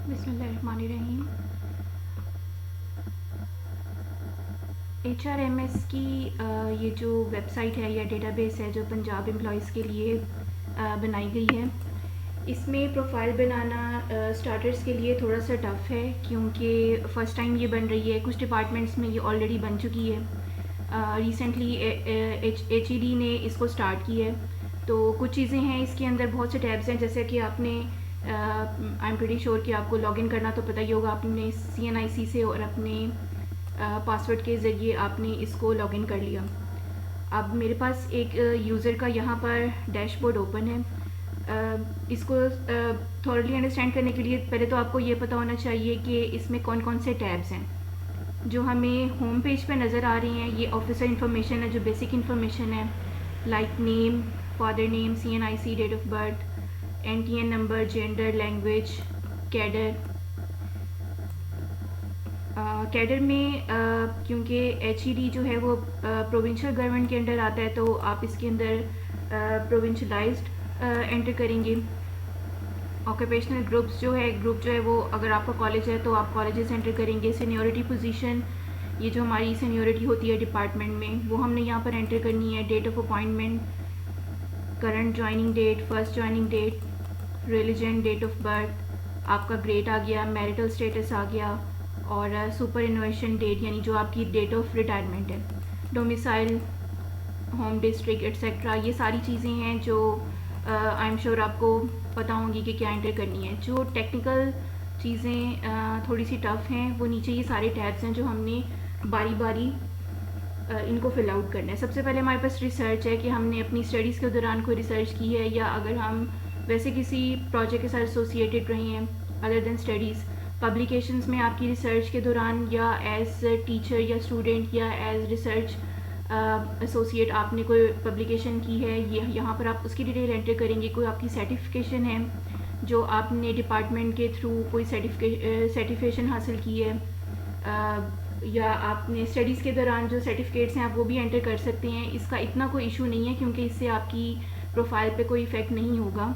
बिस्मिल्लाहिर्रहमानिर्रहीम। HRMS की ये जो वेबसाइट है या डेटाबेस है जो पंजाब एम्प्लॉयज़ के लिए बनाई गई है, इसमें प्रोफाइल बनाना स्टार्टर्स के लिए थोड़ा सा टफ़ है क्योंकि फ़र्स्ट टाइम ये बन रही है। कुछ डिपार्टमेंट्स में ये ऑलरेडी बन चुकी है। रिसेंटली HED ने इसको स्टार्ट की है। तो कुछ चीज़ें हैं इसके अंदर, बहुत से टैब्स हैं, जैसे कि आपने आई एम प्रीटी श्योर कि आपको लॉगिन करना तो पता ही होगा। आपने CNIC से और अपने पासवर्ड के ज़रिए आपने इसको लॉगिन कर लिया। अब मेरे पास एक यूज़र का यहाँ पर डैशबोर्ड ओपन है। इसको थॉरली अंडरस्टैंड करने के लिए पहले तो आपको ये पता होना चाहिए कि इसमें कौन कौन से टैब्स हैं। जो हमें होम पेज पे नज़र आ रही हैं ये ऑफिसर इन्फॉर्मेशन है, जो बेसिक इन्फॉर्मेशन है, like name, father name, CNIC, date of birth, NTN number, gender, language, cadre. Cadre में क्योंकि HED जो है वो प्रोविंशियल गवर्नमेंट के अंडर आता है, तो आप इसके अंदर प्रोविंशलाइज्ड एंटर करेंगे। ऑक्यूपेशनल ग्रुप्स जो है, ग्रुप जो है वो अगर आपका कॉलेज है तो आप कॉलेजेस एंटर करेंगे। सीनियरिटी पोजीशन, ये जो हमारी सीनियरिटी होती है डिपार्टमेंट में, वो हमने यहाँ पर एंटर करनी है। Date of appointment, current joining date, first joining date, religion, date of birth, आपका ग्रेड आ गया, मैरिटल स्टेटस आ गया, और सुपर इन्वेशन डेट यानी जो आपकी डेट ऑफ रिटायरमेंट है, डोमिसाइल, होम डिस्ट्रिक्ट एट्सेट्रा। ये सारी चीज़ें हैं जो आई एम श्योर आपको पता होंगी कि क्या एंटर करनी है। जो टेक्निकल चीज़ें थोड़ी सी टफ़ हैं, वो नीचे ये सारे टैब्स हैं जो हमने बारी बारी इनको फिल आउट करना है। सबसे पहले हमारे पास रिसर्च है कि हमने अपनी स्टडीज़ के दौरान कोई रिसर्च की है, या अगर हम वैसे किसी प्रोजेक्ट के साथ एसोसिएटेड रहे हैं अदर देन स्टडीज़। पब्लिकेशंस में आपकी रिसर्च के दौरान या एज टीचर या स्टूडेंट या एज रिसर्च एसोसिएट आपने कोई पब्लिकेशन की है, ये यहाँ पर आप उसकी डिटेल एंटर करेंगे। कोई आपकी सर्टिफिकेशन है जो आपने डिपार्टमेंट के थ्रू कोई सर्टिफिकेशन हासिल की है, या आपने स्टडीज़ के दौरान जो सर्टिफिकेट्स हैं आप वो भी एंटर कर सकते हैं। इसका इतना कोई इशू नहीं है क्योंकि इससे आपकी प्रोफाइल पे कोई इफ़ेक्ट नहीं होगा।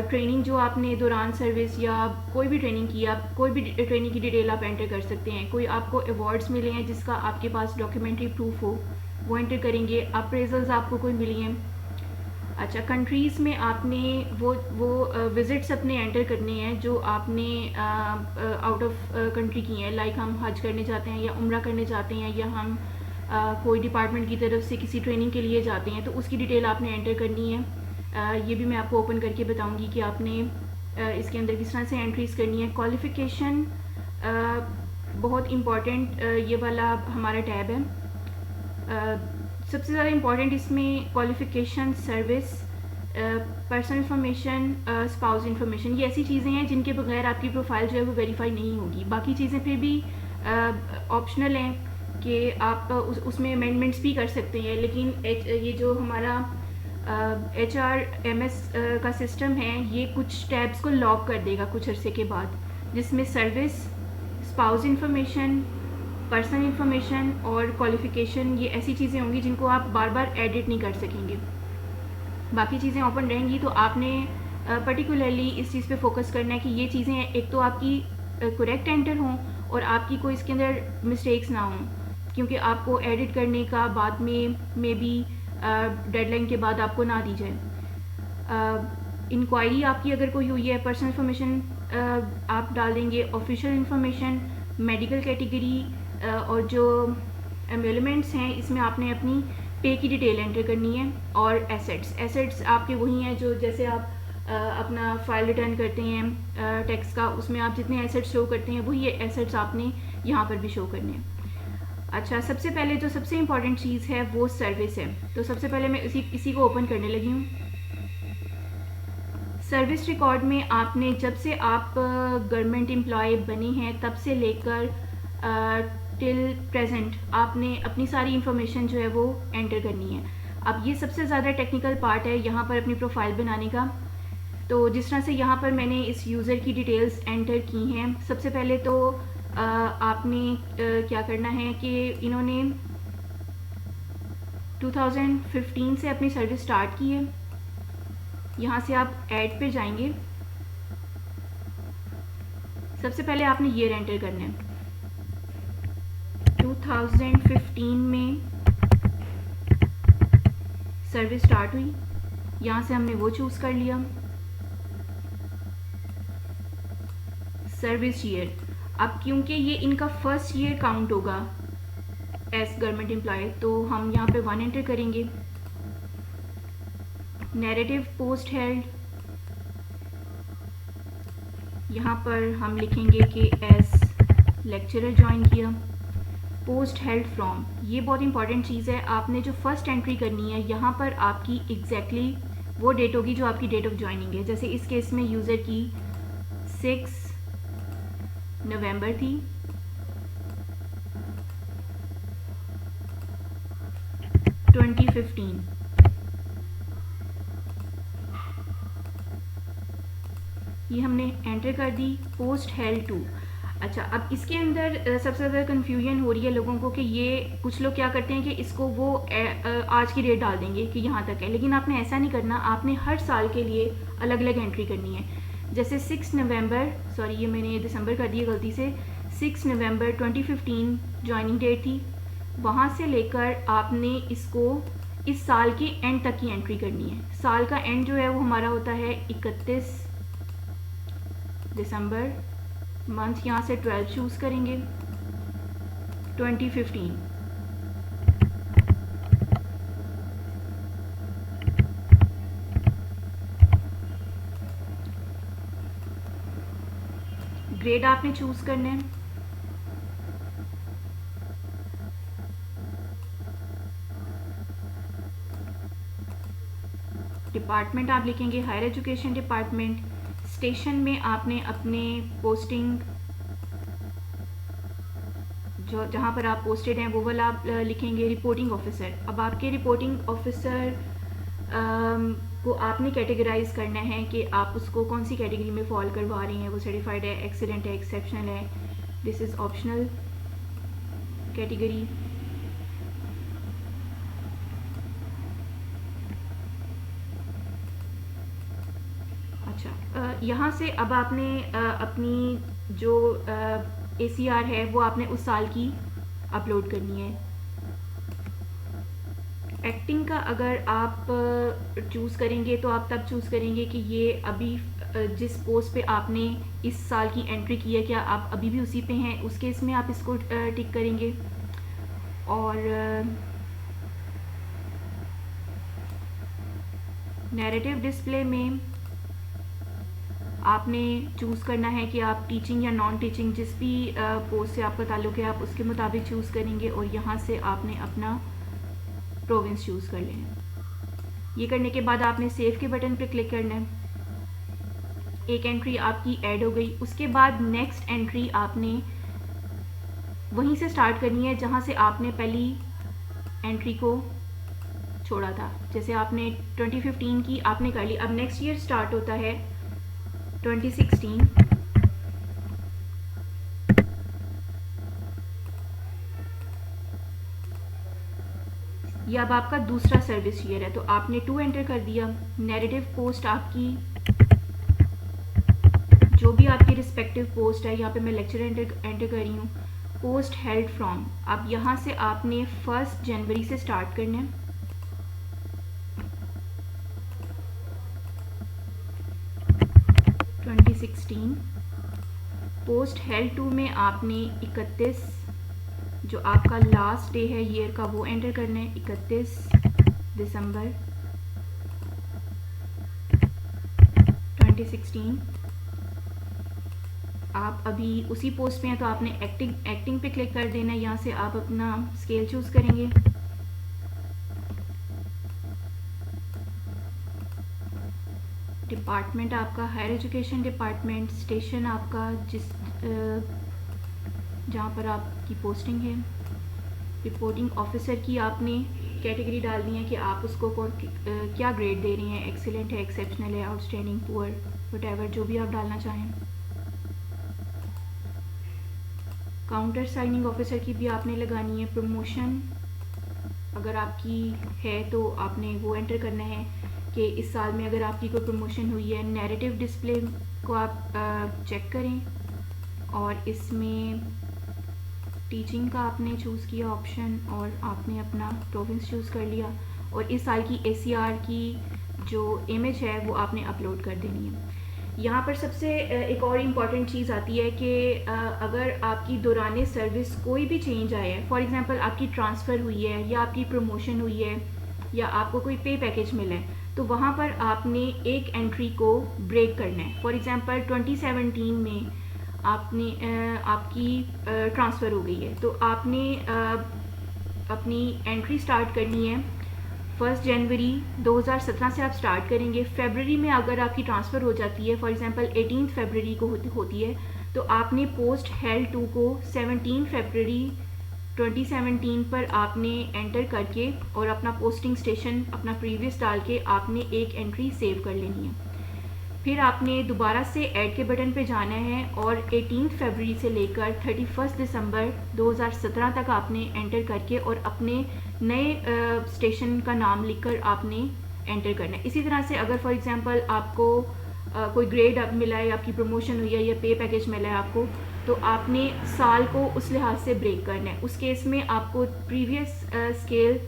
ट्रेनिंग जो आपने दौरान सर्विस या कोई भी ट्रेनिंग की, आप कोई भी ट्रेनिंग की डिटेल आप एंटर कर सकते हैं। कोई आपको अवार्ड्स मिले हैं जिसका आपके पास डॉक्यूमेंट्री प्रूफ हो, वो एंटर करेंगे। अप्रेजल्स आपको कोई मिली हैं। अच्छा, कंट्रीज़ में आपने वो विज़िट्स अपने एंटर करने हैं जो आपने आउट ऑफ कंट्री की हैं। लाइक हम हज करने जाते हैं या उम्रा करने जाते हैं, या हम कोई डिपार्टमेंट की तरफ से किसी ट्रेनिंग के लिए जाते हैं, तो उसकी डिटेल आपने एंटर करनी है। ये भी मैं आपको ओपन करके बताऊंगी कि आपने इसके अंदर किस तरह से एंट्रीज़ करनी है। क्वालिफ़िकेशन बहुत इम्पॉर्टेंट ये वाला हमारा टैब है। सबसे ज़्यादा इम्पॉर्टेंट इसमें qualification, service, personal information, spouse information, ये ऐसी चीज़ें हैं जिनके बगैर आपकी प्रोफाइल जो है वो वेरीफाई नहीं होगी। बाकी चीज़ें फिर भी ऑप्शनल हैं कि आप उसमें अमेंडमेंट्स भी कर सकते हैं, लेकिन ये जो हमारा HRMS का सिस्टम है ये कुछ टैब्स को लॉक कर देगा कुछ अरसे के बाद, जिसमें service, spouse information, personal information और क्वालिफ़िकेशन, ये ऐसी चीज़ें होंगी जिनको आप बार बार एडिट नहीं कर सकेंगे। बाकी चीज़ें ओपन रहेंगी। तो आपने पर्टिकुलरली इस चीज़ पे फोकस करना है कि ये चीज़ें एक तो आपकी करेक्ट एंटर हों और आपकी कोई इसके अंदर मिस्टेक्स ना हों, क्योंकि आपको एडिट करने का बाद में मे बी डेडलाइन के बाद आपको ना दी जाए। इंक्वायरी आपकी अगर कोई हुई है, पर्सनल इंफॉर्मेशन आप डाल देंगे, ऑफिशियल इंफॉर्मेशन, मेडिकल कैटेगरी, और जो एम्बेलमेंट्स हैं इसमें आपने अपनी पे की डिटेल एंटर करनी है। और एसेट्स आपके वही हैं जो जैसे आप अपना फाइल रिटर्न करते हैं टैक्स का, उसमें आप जितने एसेट्स शो करते हैं वही एसेट्स आपने यहाँ पर भी शो करने हैं। अच्छा, सबसे पहले जो सबसे इम्पॉर्टेंट चीज़ है वो सर्विस है। तो सबसे पहले मैं इसी को ओपन करने लगी हूँ। सर्विस रिकॉर्ड में आपने जब से आप गवर्नमेंट एम्प्लॉय बने हैं तब से लेकर टिल प्रेजेंट आपने अपनी सारी इन्फॉर्मेशन जो है वो एंटर करनी है। अब ये सबसे ज़्यादा टेक्निकल पार्ट है यहाँ पर अपनी प्रोफाइल बनाने का। तो जिस तरह से यहाँ पर मैंने इस यूज़र की डिटेल्स एंटर की हैं, सबसे पहले तो आपने क्या करना है कि इन्होंने 2015 से अपनी सर्विस स्टार्ट की है। यहाँ से आप ऐड पे जाएंगे। सबसे पहले आपने ईयर एंटर करना है। 2015 में सर्विस स्टार्ट हुई, यहाँ से हमने वो चूज़ कर लिया। सर्विस ईयर, अब क्योंकि ये इनका फर्स्ट ईयर काउंट होगा एज गवर्नमेंट एम्प्लॉय, तो हम यहाँ पे 1 एंटर करेंगे। नैरेटिव पोस्ट हेल्ड, यहाँ पर हम लिखेंगे कि एज लेक्चरर ज्वाइन किया। पोस्ट हेल्ड फ्रॉम, ये बहुत इंपॉर्टेंट चीज़ है, आपने जो फर्स्ट एंट्री करनी है यहाँ पर आपकी एग्जैक्टली वो डेट होगी जो आपकी डेट ऑफ ज्वाइनिंग है। जैसे इस केस में यूज़र की 6 नवंबर थी, 2015। ये हमने एंटर कर दी। पोस्ट हेल्ड टू, अच्छा अब इसके अंदर सबसे ज़्यादा कन्फ्यूजन हो रही है लोगों को कि ये कुछ लोग क्या करते हैं कि इसको वो आज की डेट डाल देंगे कि यहाँ तक है, लेकिन आपने ऐसा नहीं करना, आपने हर साल के लिए अलग अलग एंट्री करनी है। जैसे 6 नवंबर, सॉरी ये मैंने दिसंबर कर दिया गलती से, 6 नवंबर 2015 ज्वाइनिंग डेट थी, वहाँ से लेकर आपने इसको इस साल के एंड तक की एंट्री करनी है। साल का एंड जो है वो हमारा होता है 31 दिसंबर, मंथ यहाँ से 12 चूज़ करेंगे, 2015। ग्रेड आपने चूज़ करना है। डिपार्टमेंट आप लिखेंगे हायर एजुकेशन डिपार्टमेंट। स्टेशन में आपने अपने पोस्टिंग जो जहाँ पर आप पोस्टेड हैं वो वाला आप लिखेंगे रिपोर्टिंग ऑफिसर। अब आपके रिपोर्टिंग ऑफिसर को आपने कैटेगराइज करना है कि आप उसको कौन सी कैटेगरी में फॉल करवा रहे हैं, वो सर्टिफाइड है, एक्सीलेंट है, एक्सेप्शनल है, दिस इज़ ऑप्शनल कैटेगरी। अच्छा यहाँ से अब आपने अपनी जो ACR है वो आपने उस साल की अपलोड करनी है। एक्टिंग का अगर आप चूज़ करेंगे तो आप तब चूज़ करेंगे कि ये अभी जिस पोस्ट पे आपने इस साल की एंट्री की है क्या आप अभी भी उसी पे हैं, उस केस में आप इसको टिक करेंगे। और नैरेटिव डिस्प्ले में आपने चूज़ करना है कि आप टीचिंग या नॉन टीचिंग जिस भी पोस्ट से आपका ताल्लुक़ है आप उसके मुताबिक चूज़ करेंगे, और यहाँ से आपने अपना प्रोविंस चूज़ कर लें। ये करने के बाद आपने सेव के बटन पर क्लिक करना है। एक एंट्री आपकी ऐड हो गई। उसके बाद नेक्स्ट एंट्री आपने वहीं से स्टार्ट करनी है जहाँ से आपने पहली एंट्री को छोड़ा था। जैसे आपने 2015 की आपने कर ली, अब नेक्स्ट ईयर स्टार्ट होता है 2016। ये अब आपका दूसरा सर्विस ईयर है, तो आपने 2 एंटर कर दिया। नैरेटिव पोस्ट आपकी जो भी आपकी रिस्पेक्टिव पोस्ट है, यहाँ पे मैं लेक्चर एंटर कर रही हूँ। पोस्ट हेल्ड फ्रॉम, अब यहाँ से आपने 1 जनवरी से स्टार्ट करना है। पोस्ट हेल्ड टू में आपने 31 जो आपका लास्ट डे है ईयर का वो एंटर करना है, 31 दिसंबर 2016। आप अभी उसी पोस्ट पे हैं तो आपने एक्टिंग पे क्लिक कर देना है। यहाँ से आप अपना स्केल चूज़ करेंगे। डिपार्टमेंट आपका हायर एजुकेशन डिपार्टमेंट। स्टेशन आपका जिस जहाँ पर आपकी पोस्टिंग है। रिपोर्टिंग ऑफिसर की आपने कैटेगरी डालनी है कि आप उसको क्या ग्रेड दे रही हैं, एक्सीलेंट है, एक्सेप्शनल है, आउटस्टैंडिंग, पुअर, व्हाटएवर जो भी आप डालना चाहें। काउंटर साइनिंग ऑफिसर की भी आपने लगानी है। प्रमोशन अगर आपकी है तो आपने वो एंटर करना है कि इस साल में अगर आपकी कोई प्रमोशन हुई है। नैरेटिव डिस्प्ले को आप चेक करें और इसमें टीचिंग का आपने चूज़ किया ऑप्शन और आपने अपना प्रोविंस चूज़ कर लिया और इस साल की ACR की जो इमेज है वो आपने अपलोड कर देनी है। यहाँ पर सबसे एक और इम्पॉर्टेंट चीज़ आती है कि अगर आपकी दौरान सर्विस कोई भी चेंज आया है, फॉर एग्ज़ाम्पल आपकी ट्रांसफ़र हुई है या आपकी प्रमोशन हुई है या आपको कोई पे पैकेज मिला है, तो वहाँ पर आपने एक एंट्री को ब्रेक करना है। फॉर एग्ज़ाम्पल 2017 में आपने आपकी ट्रांसफ़र हो गई है, तो आपने अपनी एंट्री स्टार्ट करनी है 1 जनवरी 2017 से आप स्टार्ट करेंगे। फरवरी में अगर आपकी ट्रांसफ़र हो जाती है, फॉर एग्ज़ाम्पल 18 फरवरी को होती है, तो आपने पोस्ट हेल 2 को 17 फरवरी 2017 पर आपने एंटर करके और अपना पोस्टिंग स्टेशन अपना प्रीवियस डाल के आपने एक एंट्री सेव कर लेनी है। फिर आपने दोबारा से ऐड के बटन पे जाना है और 18 फरवरी से लेकर 31 दिसंबर 2017 तक आपने एंटर करके और अपने नए स्टेशन का नाम लिखकर आपने एंटर करना है। इसी तरह से अगर फॉर एग्जांपल आपको कोई ग्रेड अब मिला है, आपकी प्रमोशन हुई है या पे पैकेज मिला है आपको, तो आपने साल को उस लिहाज से ब्रेक करना है। उस केस में आपको प्रीवियस स्केल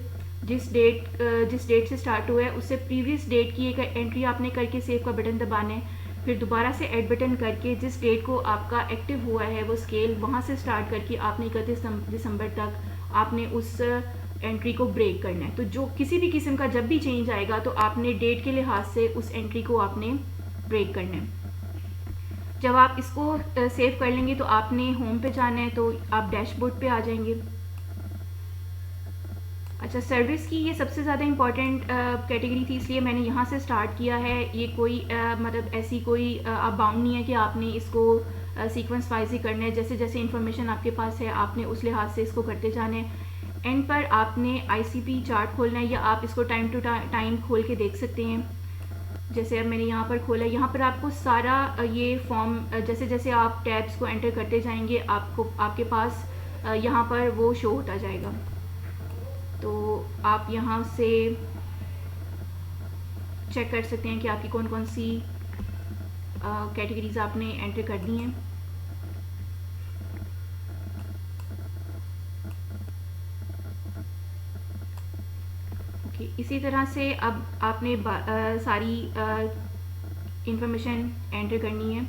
जिस डेट से स्टार्ट हुआ है उससे प्रीवियस डेट की एक एंट्री आपने करके सेव का बटन दबाना है। फिर दोबारा से ऐड बटन करके जिस डेट को आपका एक्टिव हुआ है वो स्केल वहाँ से स्टार्ट करके आपने 31 दिसंबर तक आपने उस एंट्री को ब्रेक करना है। तो जो किसी भी किस्म का जब भी चेंज आएगा तो आपने डेट के लिहाज से उस एंट्री को आपने ब्रेक करना है। जब आप इसको सेव कर लेंगे तो आपने होम पे जाना है, तो आप डैशबोर्ड पे आ जाएंगे। अच्छा, सर्विस की ये सबसे ज़्यादा इम्पॉर्टेंट कैटेगरी थी, इसलिए मैंने यहाँ से स्टार्ट किया है। ये कोई मतलब ऐसी कोई आप बाउंड नहीं है कि आपने इसको सीक्वेंस वाइज ही करना है। जैसे जैसे इन्फॉर्मेशन आपके पास है आपने उस लिहाज से इसको करते जाना है। एंड पर आपने ICP चार्ट खोलना है या आप इसको टाइम टू टाइम खोल के देख सकते हैं। जैसे अब मैंने यहाँ पर खोला, यहाँ पर आपको सारा ये फॉर्म जैसे जैसे आप टैब्स को एंटर करते जाएंगे आपके पास यहाँ पर वो शो होता जाएगा। तो आप यहाँ से चेक कर सकते हैं कि आपकी कौन कौन सी कैटेगरीज आपने एंटर कर दी हैं। ओके, इसी तरह से अब आपने सारी इंफॉर्मेशन एंटर करनी है।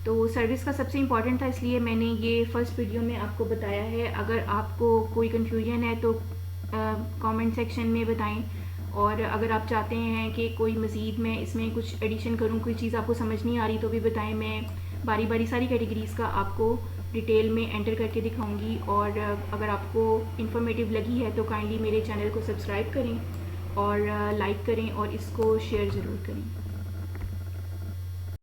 तो सर्विस का सबसे इम्पॉर्टेंट था, इसलिए मैंने ये फर्स्ट वीडियो में आपको बताया है। अगर आपको कोई कन्फ्यूजन है तो कमेंट सेक्शन में बताएं, और अगर आप चाहते हैं कि कोई मज़ीद मैं इसमें कुछ एडिशन करूं, कोई चीज़ आपको समझ नहीं आ रही तो भी बताएं। मैं बारी बारी सारी कैटेगरीज़ का आपको डिटेल में एंटर करके दिखाऊंगी। और अगर आपको इन्फॉर्मेटिव लगी है तो काइंडली मेरे चैनल को सब्सक्राइब करें और लाइक करें और इसको शेयर ज़रूर करें।